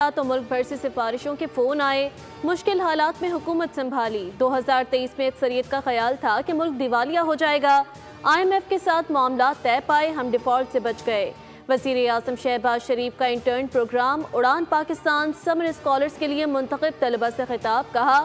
तो मुल्क भर से सिफारिशों के फ़ोन आए। मुश्किल हालात में हुकूमत संभाली। 2023 में अक्सरियत का ख्याल था कि मुल्क दिवालिया हो जाएगा। IMF के साथ मामला तय पाए, हम डिफ़ॉल्ट से बच गए। वज़ीर आज़म शहबाज शरीफ का इंटर्न प्रोग्राम उड़ान पाकिस्तान समर स्कॉलर्स के लिए मुंतखब तलबा से खिताब। कहा,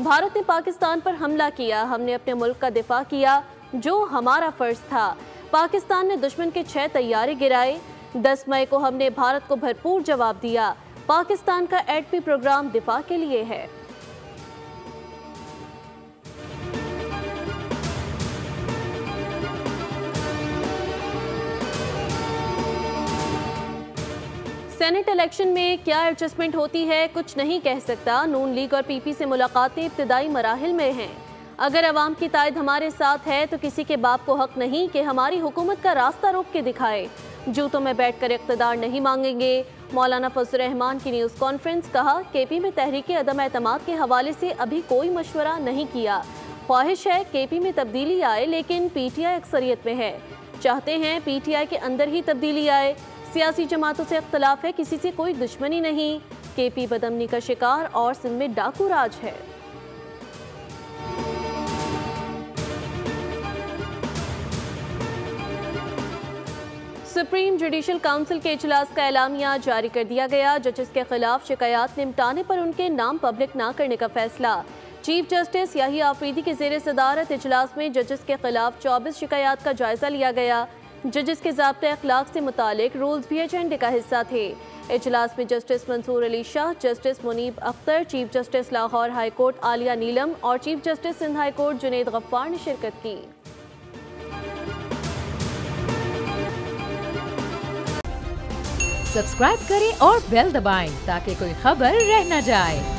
भारत ने पाकिस्तान पर हमला किया, हमने अपने मुल्क का दिफा किया जो हमारा फ़र्ज था। पाकिस्तान ने दुश्मन के 6 तैयारे गिराए। 10 मई को हमने भारत को भरपूर जवाब दिया। पाकिस्तान का एटमी प्रोग्राम दिफा के लिए है। सेनेट इलेक्शन में क्या एडजस्टमेंट होती है कुछ नहीं कह सकता। नून लीग और PP से मुलाकातें इब्तिदाई मराहिल में हैं। अगर अवाम की तायद हमारे साथ है तो किसी के बाप को हक नहीं कि हमारी हुकूमत का रास्ता रोक के दिखाए। जूतों में बैठकर इक़्तिदार नहीं मांगेंगे। मौलाना फजल रहमान की न्यूज़ कॉन्फ्रेंस। कहा, KP में तहरीक अदम एतमाद के हवाले से अभी कोई मशवरा नहीं किया। ख्वाहिश है KP में तब्दीली आए, लेकिन PTI अक्सरियत में है। चाहते हैं PTI के अंदर ही तब्दीली आए। सियासी जमातों से इख्तलाफ है, किसी से कोई दुश्मनी नहीं। KP बदअमनी का शिकार और सिंध में डाकू राज है। सुप्रीम जुडिशल काउंसिल के इजलास का एलामिया जारी कर दिया गया। जजेस के खिलाफ शिकायत निपटाने पर उनके नाम पब्लिक ना करने का फैसला। चीफ जस्टिस याही आफरीदी की ज़ेर सदारत इजलास में जजेस के खिलाफ 24 शिकायत का जायजा लिया गया। जजेस के ज़ाब्ते अखलाक से मुतालिक रूल्स भी एजेंडे का हिस्सा थे। इजलास में justice Mansoor Ali Shah, justice Muneeb Akhtar, chief justice Lahore high court Aalia Neelam और chief justice Sindh high court Junaid Ghaffar ने शिरकत की। सब्सक्राइब करें और बेल दबाएं ताकि कोई खबर रह न जाए।